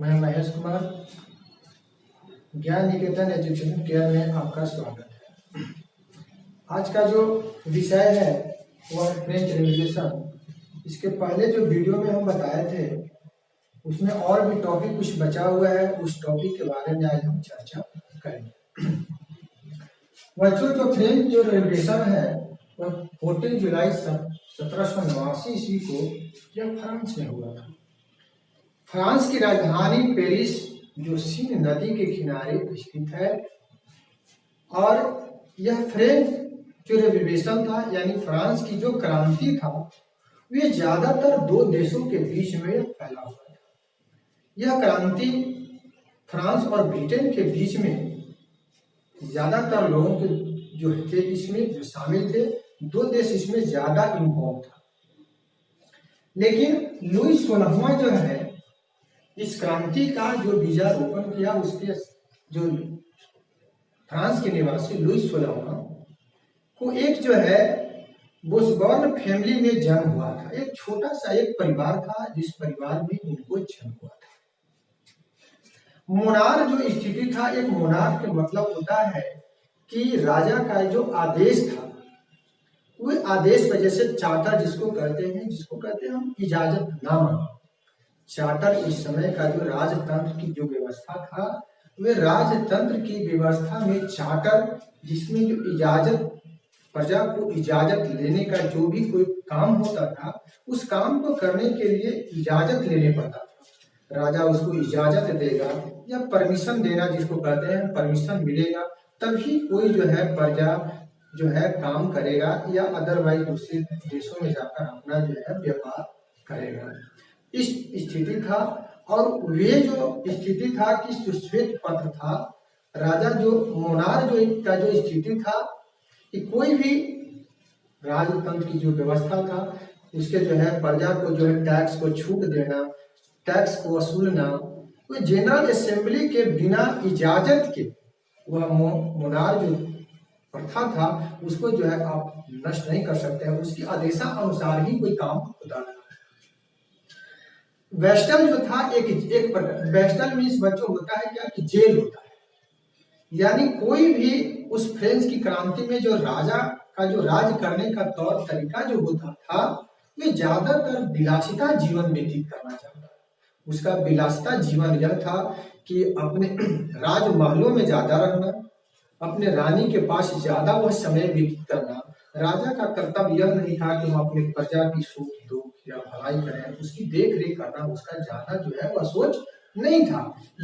मैं महेश कुमार, ज्ञान निकेतन education care में आपका स्वागत है। आज का जो विषय है वह फ्रेंच रेवोल्यूशन। इसके पहले जो वीडियो में हम बताए थे उसमें और भी टॉपिक कुछ बचा हुआ है, उस टॉपिक के बारे में आज हम चर्चा करेंगे। बच्चों, जो फ्रेंच जो रेवोल्यूशन है वह 14 जुलाई 1789 ईस्वी को यह फ्रांस में हुआ था। फ्रांस की राजधानी पेरिस जो सीन नदी के किनारे स्थित है, और यह फ्रेंच जो रेवोल्यूशन था यानी फ्रांस की जो क्रांति था वे ज्यादातर दो देशों के बीच में फैला हुआ था। यह क्रांति फ्रांस और ब्रिटेन के बीच में ज्यादातर लोगों के जो थे इसमें जो शामिल थे, दो देश इसमें ज्यादा इन्वॉल्व था। लेकिन लुई 16वां जो है इस क्रांति का जो बीजारोपण किया, उसके जो फ्रांस के निवासी लुई 16वां को एक जो है बोस्बॉर्न फैमिली में जन्म हुआ था। एक छोटा सा एक परिवार था जिस परिवार में इनको जन्म हुआ था। मोनार जो स्थिति था, एक मोनार के मतलब होता है कि राजा का जो आदेश था वो आदेश पर, जैसे चार्टर जिसको कहते हैं हम इजाजतनामा। चार्टर इस समय का जो राजतंत्र की जो व्यवस्था था, वे राजतंत्र की व्यवस्था में चार्टर, जिसमें जो इजाजत, प्रजा को इजाजत लेने का जो भी कोई काम होता था उस काम को करने के लिए इजाजत लेने पड़ता था। राजा उसको इजाजत देगा या परमिशन देना जिसको कहते हैं, परमिशन मिलेगा तभी कोई जो है प्रजा जो है काम करेगा या अदरवाइज दूसरे देशों में जाकर अपना जो है व्यापार करेगा। इस स्थिति था। और वे जो स्थिति था कि जो श्वेत पत्र था, राजा जो मोनार जो का जो स्थिति था कि कोई भी राजतंत्र की जो व्यवस्था था उसके जो है प्रजा को जो है टैक्स को छूट देना, टैक्स को वसूलना, कोई जनरल असेंबली के बिना इजाजत के वह मोनार जो प्रथा था उसको जो है आप नष्ट नहीं कर सकते हैं। उसकी आदेशानुसार ही कोई काम होता था। वेस्टल जो था एक प्रकार, वेस्टल मीन्स बच्चों होता है क्या कि जेल होता है। यानी कोई भी उस फ्रेंच की क्रांति में जो राजा का जो राज करने का तौर तरीका जो होता था वे ज्यादातर विलासिता जीवन व्यतीत करना चाहता था। उसका विलासिता जीवन यह था कि अपने राजमहलों में ज्यादा रहना, अपने रानी के पास ज्यादा वह समय व्यतीत करना। राजा का कर्तव्य यह नहीं था कि वह अपने प्रजा की सुख दुख या भलाई करें, उसकी देख रेख करना उसका ज्यादा जो है वह सोच नहीं था।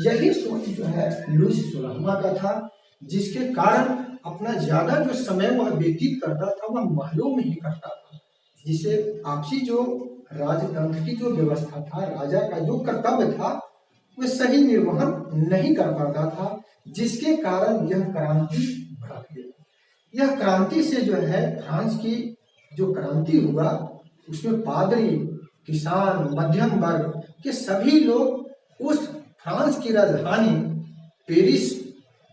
यही सोच जो है लुई 16वां का था, जिसके कारण अपना ज्यादा जो समय वह व्यतीत करता था वह महलों में ही करता था, जिसे आपसी जो राजतंत्र की जो व्यवस्था था, राजा का जो कर्तव्य था वह सही निर्वहन नहीं कर पाता था, जिसके कारण यह क्रांति भड़क गई। यह क्रांति से जो है फ्रांस की जो क्रांति हुआ उसमें पादरी, किसान, मध्यम वर्ग के सभी लोग उस फ्रांस की राजधानी पेरिस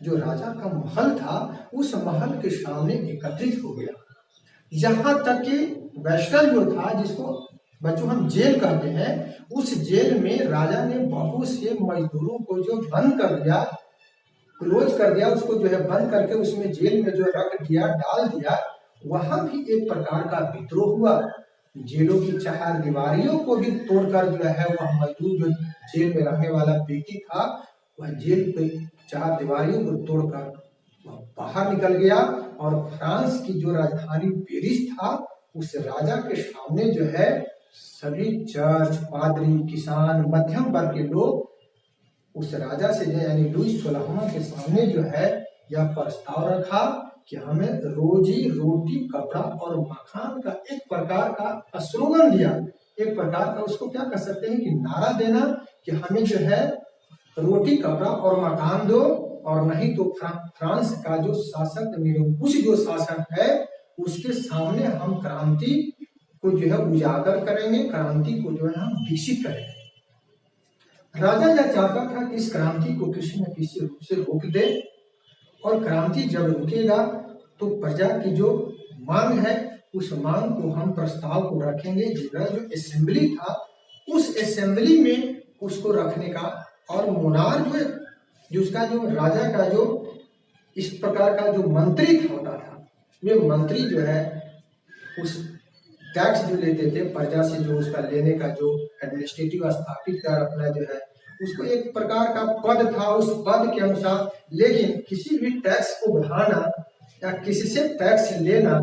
जो राजा का महल था उस महल के सामने एकत्रित हो गया। यहाँ तक कि वेस्टल जो था, जिसको बच्चों हम जेल कहते हैं, उस जेल में राजा ने बहुत से मजदूरों को जो बंद कर दिया, क्लोज कर दिया, उसको जो है बंद करके उसमें जेल में जो रख दिया, डाल दिया। वहां भी एक प्रकार का विद्रोह हुआ। जेलों की चार दीवारियों को भी तोड़कर जो है वह मजदूर जो जेल में रहने वाला व्यक्ति था वह जेल के चार दीवारियों को तोड़कर वह बाहर निकल गया और फ्रांस की जो राजधानी पेरिस था उस राजा के सामने जो है सभी चर्च, पादरी, किसान, मध्यम वर्ग के लोग उस राजा से यानी लुई 16वां के सामने जो है यह प्रस्ताव रखा कि हमें रोजी रोटी, कपड़ा और मकान का एक प्रकार का स्लोगन दिया, एक प्रकार का उसको क्या कह सकते हैं कि नारा देना कि हमें जो है रोटी, कपड़ा और मकान दो, और नहीं तो फ्रांस का जो शासक, निरंकुश जो शासक है उसके सामने हम क्रांति को जो है उजागर करेंगे, क्रांति को जो है हम विकसित करेंगे। राजा यह चाहता था कि इस क्रांति को किसी न किसी रूप से रोक दे, और क्रांति जब रुकेगा तो प्रजा की जो मांग है उस मांग को हम प्रस्ताव को रखेंगे। जनरल जो असेंबली था उस असेंबली में उसको रखने का और मोनार जो उसका जो राजा का जो इस प्रकार का जो मंत्री होता था, वे मंत्री जो है उस टैक्स जो लेते थे प्रजा से, जो उसका लेने का जो एडमिनिस्ट्रेटिव स्थापित कर अपना जो है उसको एक प्रकार का पद था, उस पद के अनुसार। लेकिन किसी भी टैक्स को बढ़ाना या किसी से टैक्स लेना,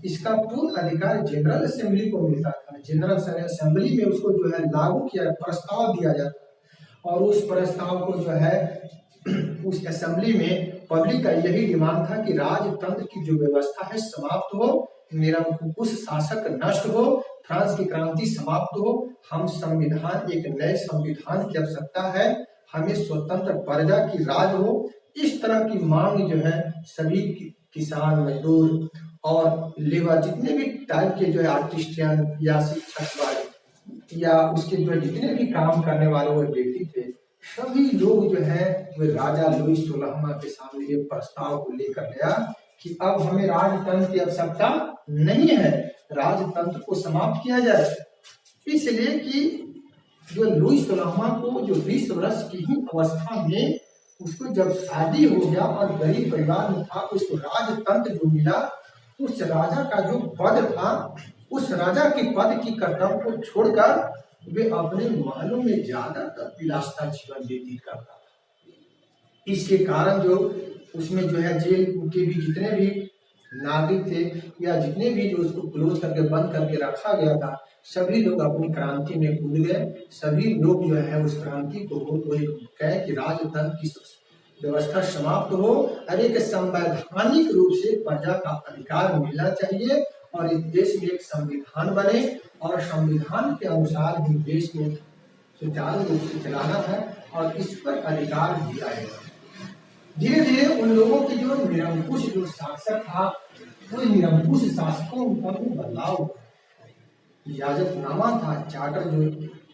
इसका पूर्ण अधिकार जनरल असेंबली को मिलता था। जनरल असेंबली में उसको जो है लागू किया, प्रस्ताव दिया जाता, और उस प्रस्ताव को जो है उस असेंबली में पब्लिक का यही डिमांड था कि राजतंत्र की जो व्यवस्था है समाप्त हो, निरंकुश शासक नष्ट हो, फ्रांस की क्रांति समाप्त हो, हम संविधान, एक नए संविधान की आवश्यकता है, हमें स्वतंत्र प्रजा की राज हो। इस तरह की मांग जो है सभी किसान, मजदूर और लेबर, जितने भी टाइप के जो है आर्टिस्टियन या शिक्षक या उसके जो जितने भी काम करने वाले वो व्यक्ति थे, सभी लोग जो है वे राजा लुई 16वां के सामने ये प्रस्ताव को लेकर गया कि अब हमें राजतंत्र की आवश्यकता नहीं है, राजतंत्र को समाप्त किया जाए। इसलिए कि जो लुई 16वां को जो 20 वर्ष की ही अवस्था में उसको जब शादी हो गया और गरीब परिवार में था, उसको राजतंत्र जो मिला, उस राजा का जो पद था, उस राजा के पद की कर्तव्य को छोड़कर वे अपने महलों में ज्यादातर विलासिता जीवन व्यतीत करता था। इसके कारण जो उसमें जो है जेल के भी जितने भी नागरिक थे या जितने भी जो उसको क्लोज करके बंद करके रखा गया था, सभी लोग अपनी क्रांति में कूद गए। सभी लोग जो है उस क्रांति को कहे कि राजतंत्र की व्यवस्था समाप्त हो और एक संवैधानिक रूप से प्रजा का अधिकार मिलना चाहिए, और इस देश में एक संविधान बने और संविधान के अनुसार ही देश में सुचारू रूप से चलाना है और इस पर अधिकार दिया है। धीरे धीरे उन लोगों की जो निरंकुश जो शासक था, वो निरंकुश शासकों पर बदलाव, इजाजतनामा था, चार्टर जो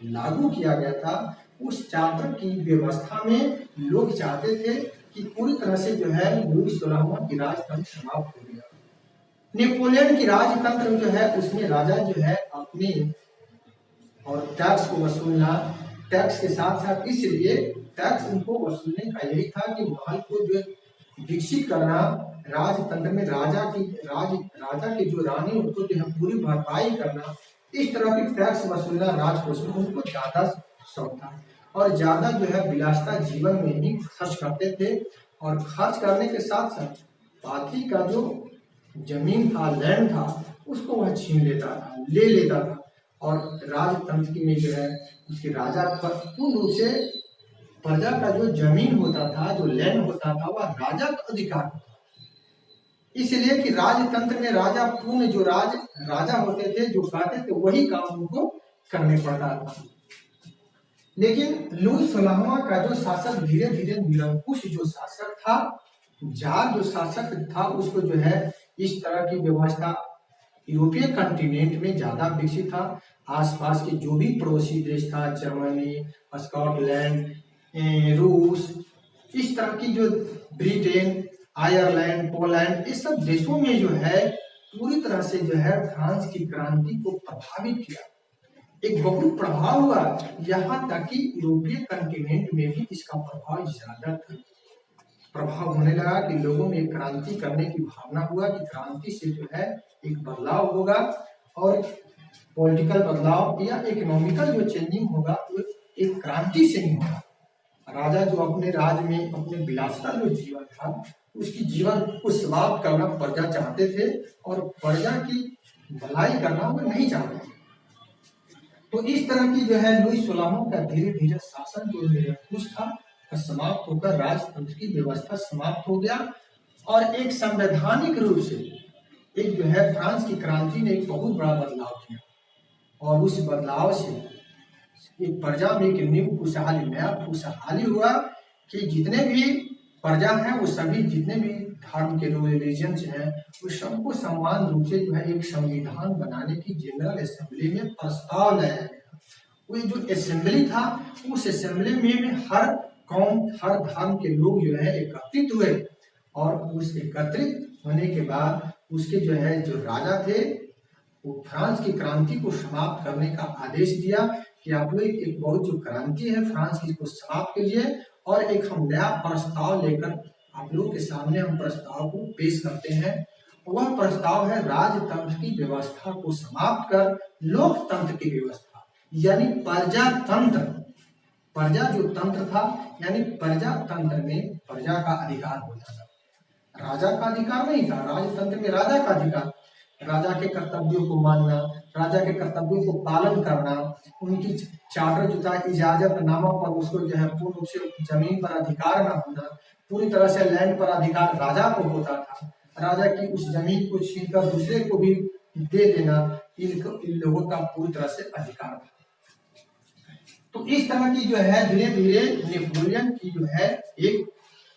लागू किया गया था, उस चार्टर की व्यवस्था में लोग चाहते थे कि पूरी तरह से जो है लुई 16वां की राजतंत्र समाप्त हो गया। नेपोलियन की राजतंत्र जो है उसमें राजा जो है अपने और टैक्स को वसूलना, टैक्स के साथ साथ इसलिए टैक्स उनको वसूलने का यही था कि महल को जो विकसित करना, राजतंत्र में राजा के जो रानी उनको जो है पूरी भरपाई करना, इस तरह की टैक्स वसूलना राजकोष में उनको ज्यादा शौक था और ज्यादा जो है विलासिता जीवन में ही खर्च करते थे। और खर्च करने के साथ साथ बाकी का जो जमीन था, लैंड था, उसको वह छीन लेता था, ले लेता था, और राजतंत्र की में जो है उसके राजा पर पूर्ण रूप से प्रजा का जो जमीन होता था, जो लैंड होता था, वह राजा का अधिकार होता था। इसलिए कि राजतंत्र में राजा पूर्ण जो राजा होते थे, जो कहते थे वही काम उनको करने पड़ता था। लेकिन लुई 16वां का जो शासक धीरे धीरे निरंकुश जो शासक था, जार जो शासक था, उसको जो है इस तरह की व्यवस्था यूरोपीय कंटिनेंट में ज्यादा विकसित था। आसपास के जो भी पड़ोसी देश था, जर्मनी, स्कॉटलैंड, रूस, इस तरह की जो ब्रिटेन, आयरलैंड, पोलैंड, इस सब देशों में जो है पूरी तरह से जो है फ्रांस की क्रांति को प्रभावित किया, एक बहुत प्रभाव हुआ। यहाँ तक कि यूरोपीय कंटिनेंट में भी इसका प्रभाव ज्यादा था। प्रभाव होने लगा कि लोगों में क्रांति करने की भावना हुआ कि क्रांति से जो है एक बदलाव होगा, और पॉलिटिकल बदलाव या इकोनॉमिकल जो चेंजिंग होगा वो एक क्रांति से ही होगा। राजा जो अपने राज में अपने विलासिता जो जीवन था, उसकी जीवन को समाप्त करना प्रजा चाहते थे और प्रजा की भलाई करना वो नहीं चाहते थे। तो इस तरह की जो है लुई 16वां का धीरे धीरे शासन जो निरंकुश था समाप्त होकर राजतंत्र की व्यवस्था समाप्त हो गया, और एक संवैधानिक रूप से एक जो है फ्रांस की क्रांति ने एक बहुत बड़ा बदलाव किया, और उस बदलाव से एक प्रजा में एक न्यू खुशहाली, नया खुशहाली हुआ कि जितने भी प्रजा हैं वो सभी जितने भी धर्म के लोग, रिलीजन्स हैं, वो सबको समान रूप से जो है एक संविधान बनाने की जनरल असेंबली में प्रस्ताव लाया गया। वो जो असेंबली था, उस असेंबली में हर कौम, हर धर्म के लोग जो है एकत्रित हुए, और उस एकत्रित होने के बाद उसके जो राजा थे वो फ्रांस की क्रांति को समाप्त करने का आदेश दिया कि आप लोग एक बहुत जो क्रांति है फ्रांस की, इसको समाप्त कीजिए, और एक हम नया प्रस्ताव लेकर आप लोगों के सामने हम प्रस्ताव को पेश करते हैं। वह प्रस्ताव है राजतंत्र की व्यवस्था को समाप्त कर लोकतंत्र की व्यवस्था, यानी प्रजातंत्र। प्रजा जो तंत्र था, यानी प्रजातंत्र में प्रजा का अधिकार होता था, राजा का अधिकार नहीं था। राजतंत्र में राजा का अधिकार, राजा के कर्तव्यों को मानना, राजा के कर्तव्यों को पालन करना, उनकी चार्टर जो था इजाजतनामा पर उसको जो है पूर्ण रूप से जमीन पर अधिकार न होना, पूरी तरह से लैंड पर अधिकार राजा को होता था। राजा की उस जमीन को छीनकर दूसरे को भी दे देना, इन लोगों का पूरी तरह से अधिकार था। तो इस तरह की जो है धीरे धीरे नेपोलियन की जो है एक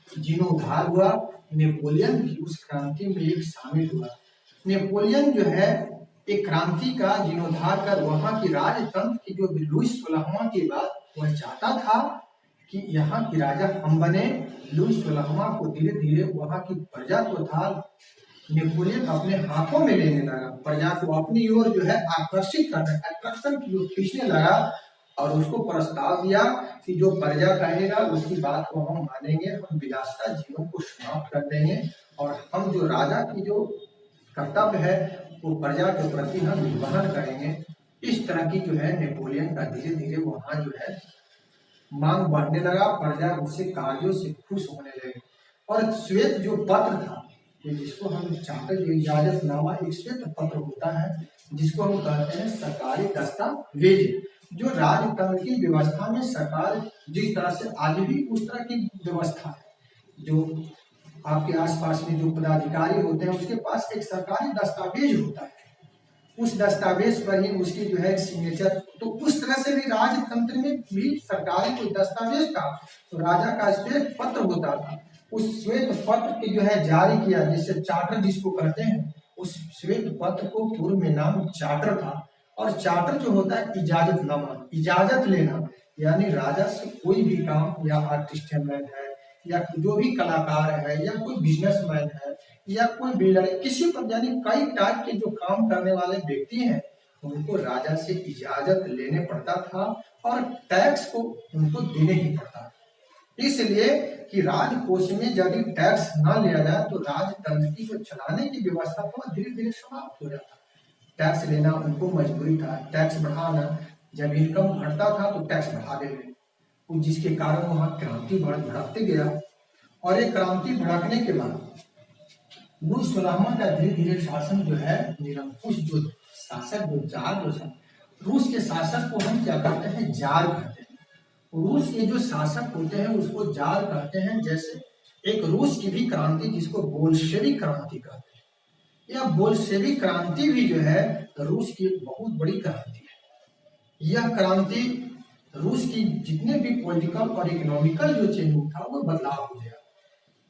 जीर्णोद्धार हुआ। नेपोलियन की उस क्रांति में एक शामिल हुआ। नेपोलियन जो है एक क्रांति का जीर्णोद्धार कर वहां की राजतंत्र की जो लुईस 16वां के बाद वह चाहता था कि यहाँ की राजा हम बने। लुईस 16वां को धीरे धीरे वहां की प्रजा को था नेपोलियन अपने हाथों में लेने लगा, प्रजा को अपनी ओर जो है आकर्षित करना, अट्रैक्शन की ओर खींचने लगा, और उसको प्रस्ताव दिया कि जो प्रजा कहेगा उसकी बात को हम मानेंगे, हम विलासिता जीवन को समाप्त कर देंगे, और हम जो राजा की जो कर्तव्य है वो प्रजा के प्रति हम निर्वहन करेंगे। इस तरह की जो है नेपोलियन का धीरे धीरे वहां जो है मांग बढ़ने लगा, प्रजा उससे कार्यों से खुश होने लगे। और श्वेत जो पत्र था, ये जिसको हम चार्टर जो इजाजतनामा, एक श्वेत पत्र होता है जिसको हम कहते हैं सरकारी दस्तावेज, जो राजतंत्र की व्यवस्था में सरकार जिस तरह से आज भी उस तरह की व्यवस्था है, जो आपके आसपास में जो पदाधिकारी होते हैं उसके पास एक सरकारी दस्तावेज होता है, उस दस्तावेज पर ही उसकी जो है सिग्नेचर, तो उस तरह से भी राजतंत्र में भी सरकारी कोई दस्तावेज था तो राजा का श्वेत पत्र होता था। उस श्वेत पत्र के जो है जारी किया, जिससे चार्टर जिसको कहते हैं, उस श्वेत पत्र को पूर्व में नाम चार्टर था। और चार्टर जो होता है इजाजतनामा, इजाजत लेना, यानी राजा से कोई भी काम, या आर्टिस्टमैन है, या जो भी कलाकार है, या कोई बिजनेसमैन है, या कोई बिल्डर है, किसी पर यानी कई टाइप के जो काम करने वाले व्यक्ति हैं उनको राजा से इजाजत लेने पड़ता था, और टैक्स को उनको देने ही पड़ता था। इसलिए कि राजकोष में यदि टैक्स ना लिया जाए तो राजतंत्र को चलाने की व्यवस्था तो धीरे धीरे समाप्त हो जाता। टैक्स लेना उनको मजबूरी था, टैक्स बढ़ाना, जब इनकम घटता था तो टैक्स बढ़ा देते, जिसके कारण वहां क्रांति भड़कते गया। और एक क्रांति भड़कने के बाद लुईस 16वां का धीरे धीरे शासन जो है निरंकुश जो शासक जो जार जो रूस के शासक को हम क्या कहते हैं, जार कहते हैं। रूस के जो शासक होते हैं उसको जार कहते हैं। जैसे एक रूस की भी क्रांति जिसको बोल्शेविक क्रांति कहते हैं, यह बोल्शेविक क्रांति भी जो है रूस की एक बहुत बड़ी क्रांति है। यह क्रांति रूस की जितने भी पॉलिटिकल और इकोनॉमिकल जो चेंज था वो बदलाव हो गया,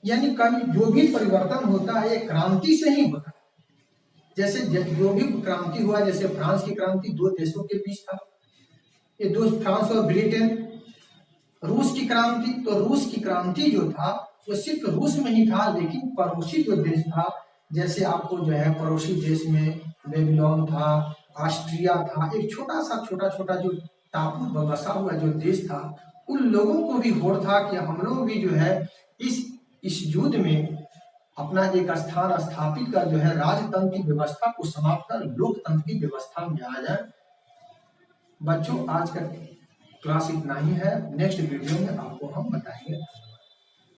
यानी कभी जो भी परिवर्तन होता है ये क्रांति से ही होता है। जैसे जो भी क्रांति हुआ, जैसे फ्रांस की क्रांति दो देशों के बीच था, ये दो फ्रांस और ब्रिटेन। रूस की क्रांति, तो रूस की क्रांति जो था वो सिर्फ रूस में ही था, लेकिन पड़ोसी जो देश था, जैसे आपको जो है पड़ोसी देश में बेबीलोन था, ऑस्ट्रिया था, एक छोटा छोटा जो टापू पर बसा हुआ जो देश था, उन लोगों को भी होड़ था कि हम लोग भी जो है इस युद्ध में अपना एक स्थान स्थापित कर जो है राजतंत्र की व्यवस्था को समाप्त कर लोकतंत्र की व्यवस्था में आ जाए। बच्चों आज का क्लास इतना ही है, नेक्स्ट वीडियो में आपको हम बताएंगे।